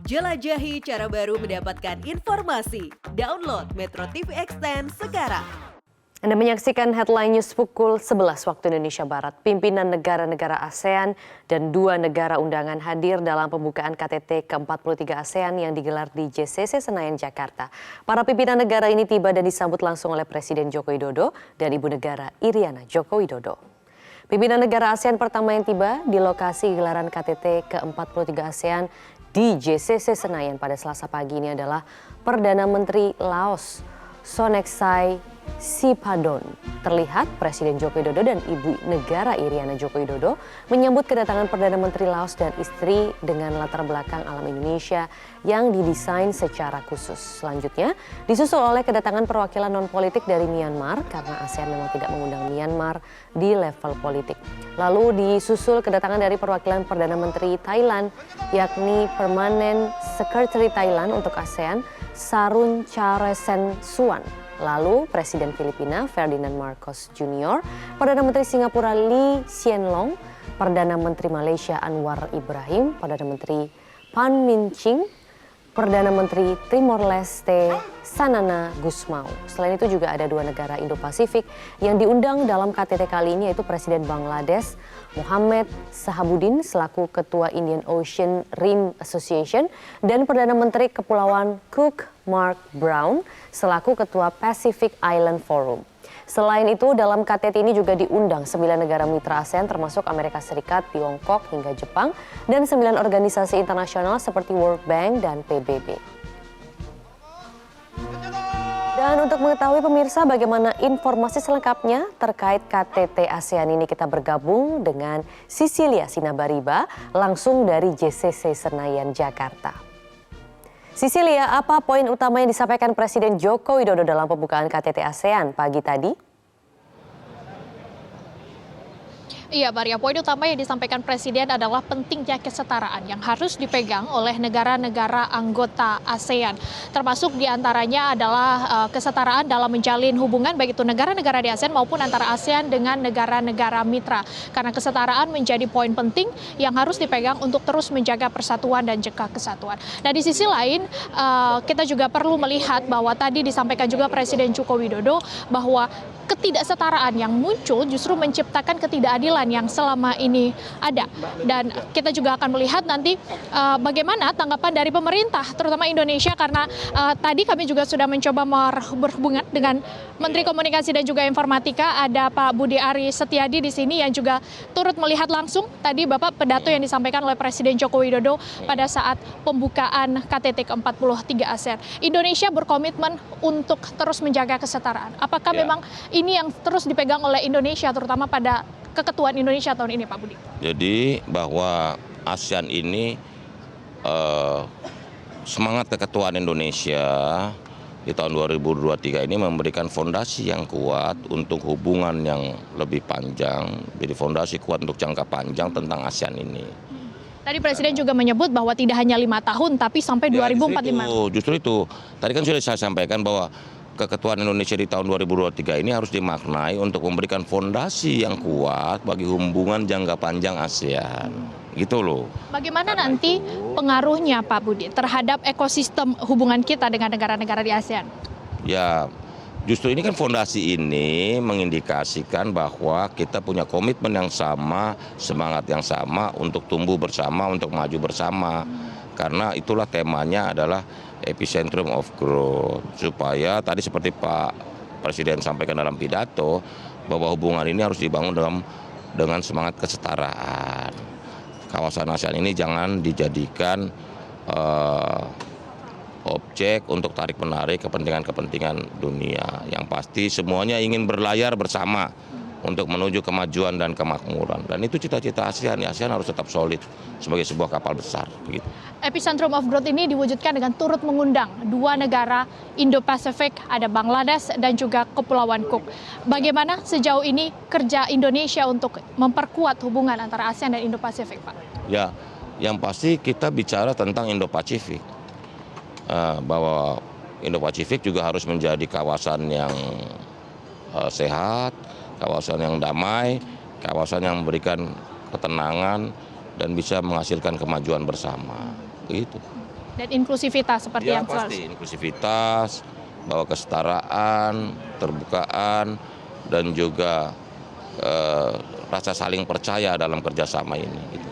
Jelajahi cara baru mendapatkan informasi. Download Metro TV Extend sekarang. Anda menyaksikan Headline News pukul 11 waktu Indonesia Barat. Pimpinan negara-negara ASEAN dan 2 negara undangan hadir dalam pembukaan KTT ke-43 ASEAN yang digelar di JCC Senayan, Jakarta. Para pimpinan negara ini tiba dan disambut langsung oleh Presiden Joko Widodo dan Ibu Negara Iriana Joko Widodo. Pimpinan negara ASEAN pertama yang tiba di lokasi gelaran KTT ke-43 ASEAN di JCC Senayan pada Selasa pagi ini adalah Perdana Menteri Laos, Sonexay Sipadon. Terlihat Presiden Joko Widodo dan Ibu Negara Iriana Joko Widodo menyambut kedatangan Perdana Menteri Laos dan istri dengan latar belakang alam Indonesia yang didesain secara khusus. Selanjutnya disusul oleh kedatangan perwakilan non-politik dari Myanmar karena ASEAN memang tidak mengundang Myanmar di level politik. Lalu disusul kedatangan dari perwakilan Perdana Menteri Thailand yakni Permanent Secretary Thailand untuk ASEAN, Sarun Charoensuwan. Lalu Presiden Filipina Ferdinand Marcos Jr., Perdana Menteri Singapura Lee Hsien Loong, Perdana Menteri Malaysia Anwar Ibrahim, Perdana Menteri Pham Minh Chinh, Perdana Menteri Timor Leste Sanana Gusmao. Selain itu juga ada 2 negara Indo-Pasifik yang diundang dalam KTT kali ini yaitu Presiden Bangladesh Mohamed Sahabuddin selaku Ketua Indian Ocean Rim Association dan Perdana Menteri Kepulauan Cook Mark Brown selaku Ketua Pacific Island Forum. Selain itu, dalam KTT ini juga diundang 9 negara mitra ASEAN termasuk Amerika Serikat, Tiongkok, hingga Jepang, dan 9 organisasi internasional seperti World Bank dan PBB. Dan untuk mengetahui pemirsa bagaimana informasi selengkapnya terkait KTT ASEAN ini kita bergabung dengan Sisilia Sinabariba langsung dari JCC Senayan, Jakarta. Sisilia, apa poin utama yang disampaikan Presiden Joko Widodo dalam pembukaan KTT ASEAN pagi tadi? Iya, Maria, poin utama yang disampaikan Presiden adalah pentingnya kesetaraan yang harus dipegang oleh negara-negara anggota ASEAN. Termasuk diantaranya adalah kesetaraan dalam menjalin hubungan baik itu negara-negara di ASEAN maupun antara ASEAN dengan negara-negara mitra. Karena kesetaraan menjadi poin penting yang harus dipegang untuk terus menjaga persatuan dan juga kesatuan. Nah, di sisi lain kita juga perlu melihat bahwa tadi disampaikan juga Presiden Joko Widodo bahwa ketidaksetaraan yang muncul justru menciptakan ketidakadilan yang selama ini ada. Dan kita juga akan melihat nanti bagaimana tanggapan dari pemerintah, terutama Indonesia, karena tadi kami juga sudah mencoba berhubungan dengan Menteri Komunikasi dan juga Informatika, ada Pak Budi Ari Setiadi di sini yang juga turut melihat langsung tadi Bapak pidato yang disampaikan oleh Presiden Joko Widodo pada saat pembukaan KTT ke-43 ASEAN. Indonesia berkomitmen untuk terus menjaga kesetaraan. Apakah memang ini yang terus dipegang oleh Indonesia, terutama pada keketuaan Indonesia tahun ini, Pak Budi? Jadi bahwa ASEAN ini semangat keketuaan Indonesia di tahun 2023 ini memberikan fondasi yang kuat untuk hubungan yang lebih panjang, jadi fondasi kuat untuk jangka panjang tentang ASEAN ini. Tadi Presiden juga menyebut bahwa tidak hanya 5 tahun, tapi sampai 2045. Justru itu, tadi kan sudah saya sampaikan bahwa keketuaan Indonesia di tahun 2023 ini harus dimaknai untuk memberikan fondasi yang kuat bagi hubungan jangka panjang ASEAN. Gitu loh. Bagaimana nanti pengaruhnya Pak Budi terhadap ekosistem hubungan kita dengan negara-negara di ASEAN? Ya, justru ini kan fondasi ini mengindikasikan bahwa kita punya komitmen yang sama, semangat yang sama untuk tumbuh bersama, untuk maju bersama. Karena itulah temanya adalah epicentrum of growth, supaya tadi seperti Pak Presiden sampaikan dalam pidato bahwa hubungan ini harus dibangun dengan semangat kesetaraan. Kawasan ASEAN ini jangan dijadikan objek untuk tarik-menarik kepentingan-kepentingan dunia. Yang pasti semuanya ingin berlayar bersama untuk menuju kemajuan dan kemakmuran. Dan itu cita-cita ASEAN. ASEAN harus tetap solid sebagai sebuah kapal besar. Begitu. Epicentrum of Growth ini diwujudkan dengan turut mengundang 2 negara Indo-Pasifik, ada Bangladesh dan juga Kepulauan Cook. Bagaimana sejauh ini kerja Indonesia untuk memperkuat hubungan antara ASEAN dan Indo-Pasifik, Pak? Ya, yang pasti kita bicara tentang Indo-Pasifik. Bahwa Indo-Pasifik juga harus menjadi kawasan yang sehat, kawasan yang damai, kawasan yang memberikan ketenangan dan bisa menghasilkan kemajuan bersama. Begitu. Dan inklusivitas seperti Ya yang pasti, inklusivitas, bahwa kesetaraan, terbukaan, dan juga rasa saling percaya dalam kerjasama ini. Gitu.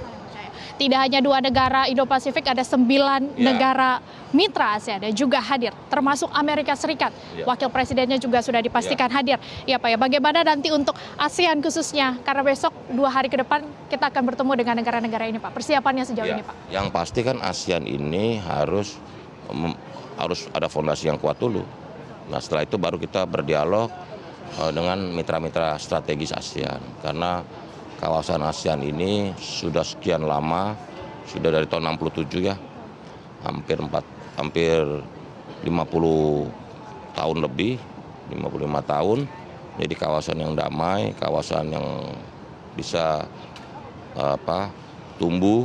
Tidak hanya 2 negara Indo-Pasifik, ada 9 negara mitra ASEAN yang juga hadir, termasuk Amerika Serikat. Wakil Presidennya juga sudah dipastikan hadir. Ya Pak ya, bagaimana nanti untuk ASEAN khususnya? Karena besok 2 hari ke depan kita akan bertemu dengan negara-negara ini Pak. Persiapannya sejauh ini Pak? Yang pasti kan ASEAN ini harus ada fondasi yang kuat dulu. Nah setelah itu baru kita berdialog dengan mitra-mitra strategis ASEAN. Karena kawasan ASEAN ini sudah sekian lama, sudah dari tahun 67 ya, hampir 50 tahun lebih, 55 tahun, jadi kawasan yang damai, kawasan yang bisa tumbuh,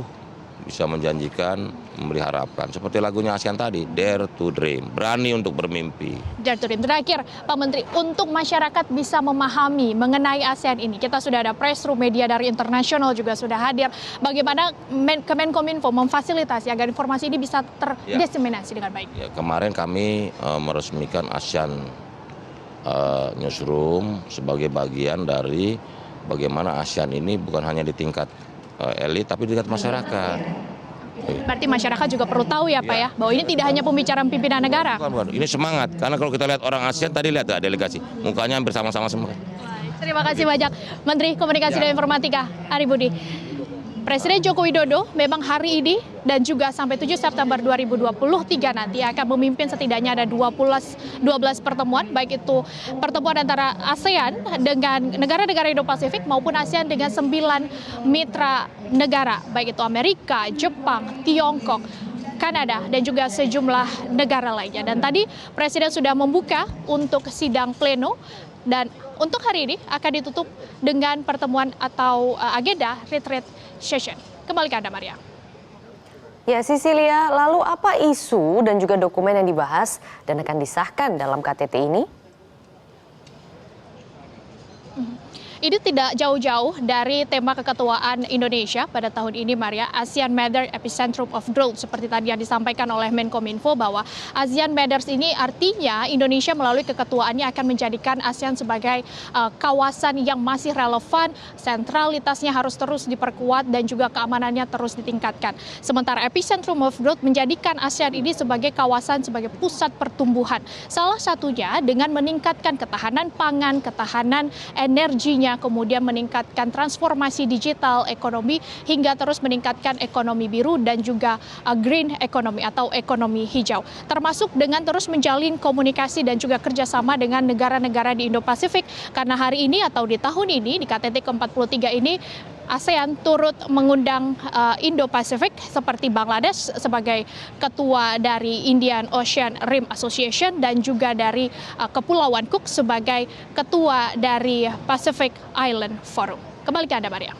bisa menjanjikan, memberi harapan. Seperti lagunya ASEAN tadi, Dare to Dream, berani untuk bermimpi. Dare to Dream. Terakhir, Pak Menteri, untuk masyarakat bisa memahami mengenai ASEAN ini, kita sudah ada press room, media dari internasional juga sudah hadir. Bagaimana Kemenkominfo memfasilitasi agar informasi ini bisa terdiseminasi dengan baik? Ya, kemarin kami meresmikan ASEAN Newsroom sebagai bagian dari bagaimana ASEAN ini bukan hanya di tingkat elit tapi di tingkat masyarakat. Berarti masyarakat juga perlu tahu ya Pak ya, bahwa ini tidak hanya pembicaraan pimpinan negara. Bukan. Ini semangat, karena kalau kita lihat orang ASEAN tadi lihat delegasi, mukanya hampir sama-sama semua. Terima kasih banyak Menteri Komunikasi dan Informatika Ari Budi. Presiden Joko Widodo memang hari ini dan juga sampai 7 September 2023 nanti akan memimpin setidaknya ada 12 pertemuan, baik itu pertemuan antara ASEAN dengan negara-negara Indo-Pasifik maupun ASEAN dengan 9 mitra negara, baik itu Amerika, Jepang, Tiongkok, Kanada, dan juga sejumlah negara lainnya. Dan tadi Presiden sudah membuka untuk sidang pleno dan untuk hari ini akan ditutup dengan pertemuan atau agenda retreat session. Kembali ke Anda, Maria. Ya, Sisilia, lalu apa isu dan juga dokumen yang dibahas dan akan disahkan dalam KTT ini? Ini tidak jauh-jauh dari tema keketuaan Indonesia pada tahun ini, Maria. ASEAN Matters Epicentrum of Growth, seperti tadi yang disampaikan oleh Menkominfo, bahwa ASEAN Matters ini artinya Indonesia melalui keketuaannya akan menjadikan ASEAN sebagai kawasan yang masih relevan, sentralitasnya harus terus diperkuat dan juga keamanannya terus ditingkatkan. Sementara Epicentrum of Growth menjadikan ASEAN ini sebagai kawasan, sebagai pusat pertumbuhan. Salah satunya dengan meningkatkan ketahanan pangan, ketahanan energinya, kemudian meningkatkan transformasi digital ekonomi hingga terus meningkatkan ekonomi biru dan juga green economy atau ekonomi hijau. Termasuk dengan terus menjalin komunikasi dan juga kerjasama dengan negara-negara di Indo-Pasifik, karena hari ini atau di tahun ini di KTT ke-43 ini ASEAN turut mengundang Indo-Pasifik seperti Bangladesh sebagai ketua dari Indian Ocean Rim Association dan juga dari Kepulauan Cook sebagai ketua dari Pacific Island Forum. Kembali ke Anda, Maria.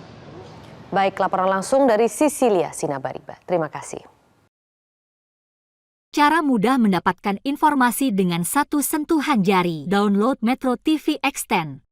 Baik, laporan langsung dari Sisilia Sinabariba. Terima kasih. Cara mudah mendapatkan informasi dengan satu sentuhan jari. Download Metro TV Extend.